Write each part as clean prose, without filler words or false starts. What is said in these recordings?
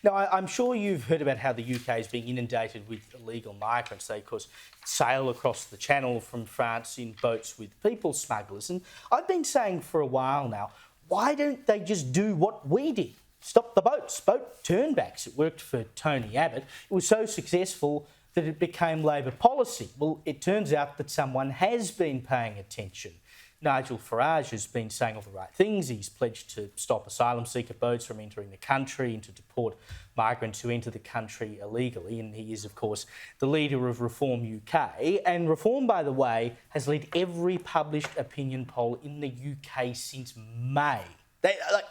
Now, I'm sure you've heard about how the UK is being inundated with illegal migrants. They, of course, sail across the Channel from France in boats with people smugglers. And I've been saying for a while now, why don't they just do what we did? Stop the boats, boat turnbacks. It worked for Tony Abbott. It was so successful that it became Labor policy. Well, it turns out that someone has been paying attention. Nigel Farage has been saying all the right things. He's pledged to stop asylum seeker boats from entering the country and to deport migrants who enter the country illegally. And he is, of course, the leader of Reform UK. And Reform, by the way, has led every published opinion poll in the UK since May.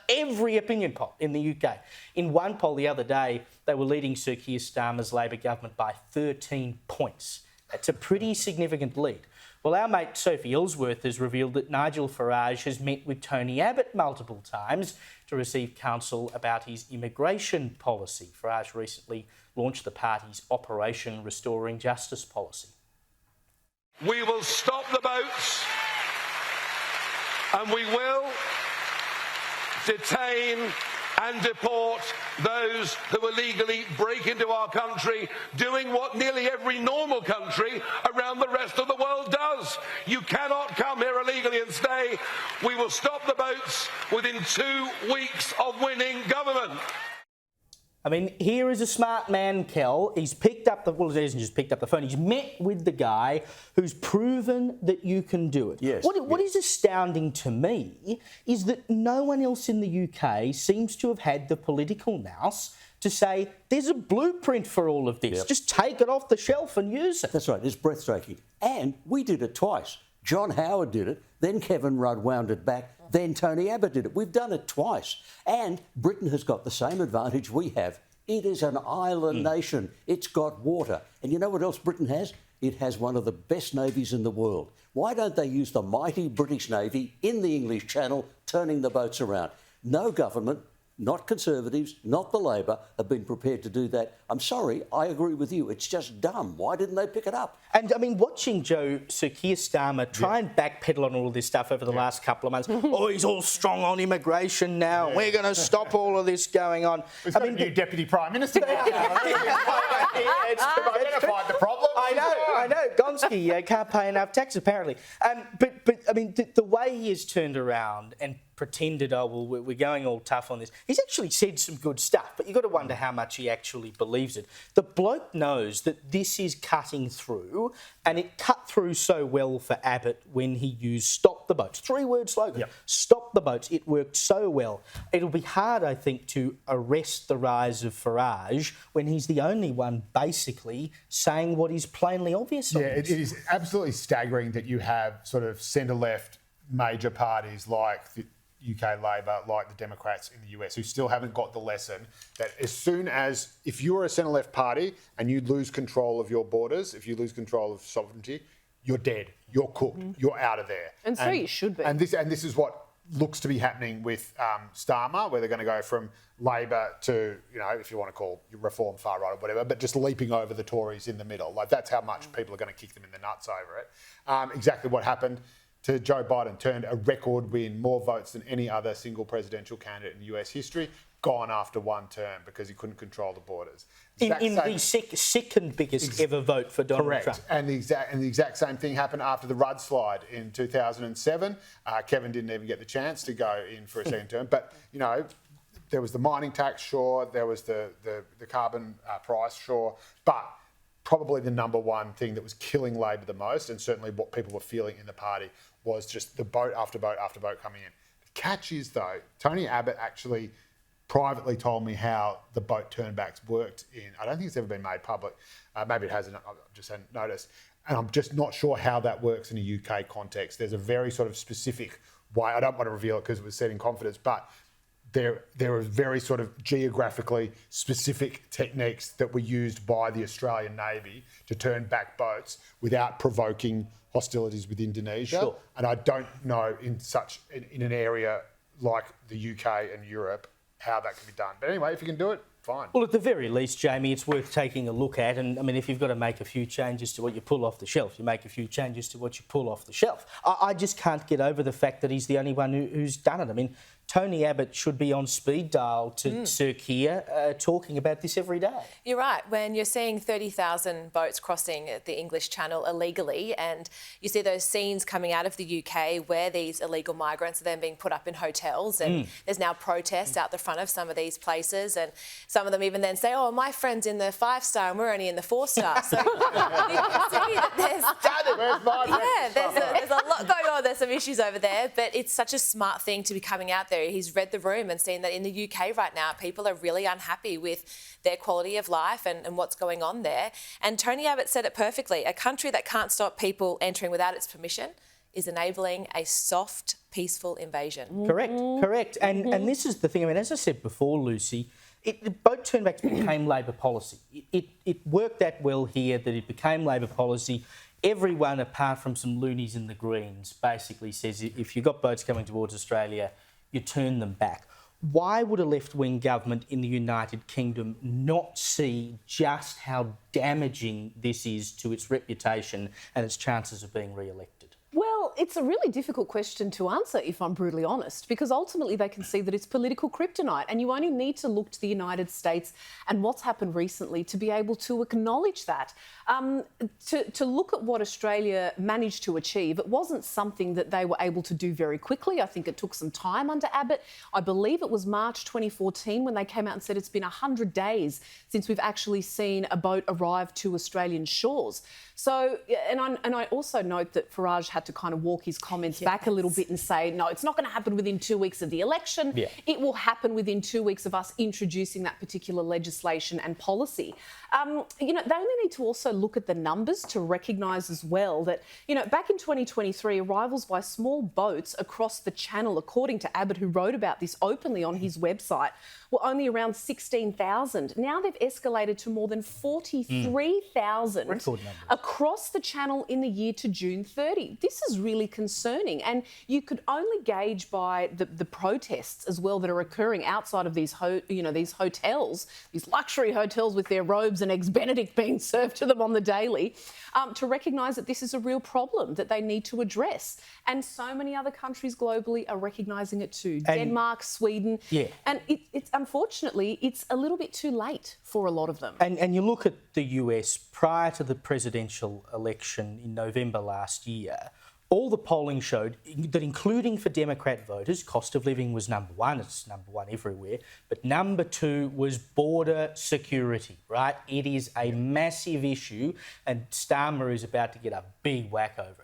Every opinion poll in the UK. In one poll the other day, they were leading Sir Keir Starmer's Labor government by 13 points. That's a pretty significant lead. Well, our mate Sophie Ellsworth has revealed that Nigel Farage has met with Tony Abbott multiple times to receive counsel about his immigration policy. Farage recently launched the party's Operation Restoring Justice policy. We will stop the boats and we will detain and deport those who illegally break into our country, doing what nearly every normal country around the rest of the world does. You cannot come here illegally and stay. We will stop the boats within 2 weeks of winning government. I mean, here is a smart man, Kel. He's picked up he hasn't just picked up the phone. He's met with the guy who's proven that you can do it. Yes. What is astounding to me is that no one else in the UK seems to have had the political nous to say, there's a blueprint for all of this. Yep. Just take it off the shelf and use it. That's right. It's breathtaking. And we did it twice. John Howard did it, then Kevin Rudd wound it back, then Tony Abbott did it. We've done it twice. And Britain has got the same advantage we have. It is an island nation. It's got water. And you know what else Britain has? It has one of the best navies in the world. Why don't they use the mighty British Navy in the English Channel, turning the boats around? No government, not Conservatives, not the Labor, have been prepared to do that. I'm sorry, I agree with you. It's just dumb. Why didn't they pick it up? And, I mean, watching Sir Keir Starmer try and backpedal on all of this stuff over the last couple of months. Oh, he's all strong on immigration now. Yeah. We're going to stop all of this going on. We've got a new Deputy Prime Minister now. Identified the problem. I know. Gonski can't pay enough tax, apparently. But I mean, the way he has turned around and pretended, oh, well, we're going all tough on this. He's actually said some good stuff, but you've got to wonder how much he actually believes it. The bloke knows that this is cutting through, and it cut through so well for Abbott when he used stop the boats. 3-word slogan. Yep. Stop the boats. It worked so well. It'll be hard, I think, to arrest the rise of Farage when he's the only one basically saying what is plainly obvious. Yeah, it is absolutely staggering that you have sort of centre-left major parties like the UK Labor, like the Democrats in the US, who still haven't got the lesson that as soon as, if you're a centre-left party and you lose control of your borders, if you lose control of sovereignty, you're dead, you're cooked, you're out of there. And so you should be. And this is what looks to be happening with Starmer, where they're going to go from Labor to, you know, if you want to call Reform far right or whatever, but just leaping over the Tories in the middle. Like, that's how much people are going to kick them in the nuts over it. Exactly what happened to Joe Biden, turned a record win, more votes than any other single presidential candidate in US history, gone after one term because he couldn't control the borders. In the second biggest ever vote for Donald Trump. And the exact same thing happened after the Rudd slide in 2007. Kevin didn't even get the chance to go in for a second term. But, you know, there was the mining tax, sure. There was the carbon price, sure. But probably the number one thing that was killing Labor the most, and certainly what people were feeling in the party, was just the boat after boat after boat coming in. The catch is, though, Tony Abbott actually privately told me how the boat turnbacks worked I don't think it's ever been made public. Maybe it hasn't, I just hadn't noticed. And I'm just not sure how that works in a UK context. There's a very sort of specific way, I don't want to reveal it because it was said in confidence, but there are very sort of geographically specific techniques that were used by the Australian Navy to turn back boats without provoking hostilities with Indonesia. Sure. And I don't know in an area like the UK and Europe how that can be done. But anyway, if you can do it, fine. Well, at the very least, Jamie, it's worth taking a look at. And, I mean, if you've got to make a few changes to what you pull off the shelf, you make a few changes to what you pull off the shelf. I just can't get over the fact that he's the only one who's done it. I mean, Tony Abbott should be on speed dial to Sir Keir talking about this every day. You're right. When you're seeing 30,000 boats crossing the English Channel illegally, and you see those scenes coming out of the UK where these illegal migrants are then being put up in hotels, and there's now protests out the front of some of these places, and some of them even then say, oh, my friend's in the 5-star and we're only in the 4-star. So you can see that there's a lot going on. There's some issues over there, but it's such a smart thing to be coming out there. He's read the room and seen that in the UK right now, people are really unhappy with their quality of life and what's going on there. And Tony Abbott said it perfectly. A country that can't stop people entering without its permission is enabling a soft, peaceful invasion. Correct. And this is the thing. I mean, as I said before, Lucy, boat turnbacks became Labor policy. It worked that well here that it became Labor policy. Everyone, apart from some loonies in the Greens, basically says if you've got boats coming towards Australia, you turn them back. Why would a left-wing government in the United Kingdom not see just how damaging this is to its reputation and its chances of being re-elected? Well, it's a really difficult question to answer, if I'm brutally honest, because ultimately they can see that it's political kryptonite, and you only need to look to the United States and what's happened recently to be able to acknowledge that. To look at what Australia managed to achieve, it wasn't something that they were able to do very quickly. I think it took some time under Abbott. I believe it was March 2014 when they came out and said it's been 100 days since we've actually seen a boat arrive to Australian shores. So, and I also note that Farage had to kind of walk his comments back a little bit and say, no, it's not going to happen within 2 weeks of the election. Yeah. It will happen within 2 weeks of us introducing that particular legislation and policy. They only need to also look at the numbers to recognise as well that, back in 2023, arrivals by small boats across the Channel, according to Abbott, who wrote about this openly on his website, were only around 16,000. Now they've escalated to more than 43,000 across the Channel in the year to June 30. This is really concerning, and you could only gauge by the protests as well that are occurring outside of these hotels, these luxury hotels with their robes and eggs Benedict being served to them on the daily, to recognise that this is a real problem that they need to address. And so many other countries globally are recognising it too. Denmark, Sweden. Yeah. And it's unfortunately, it's a little bit too late for a lot of them. And you look at the US, prior to the presidential election in November last year, all the polling showed that, including for Democrat voters, cost of living was number one. It's number one everywhere. But number two was border security, right? It is a massive issue, and Starmer is about to get a big whack over it.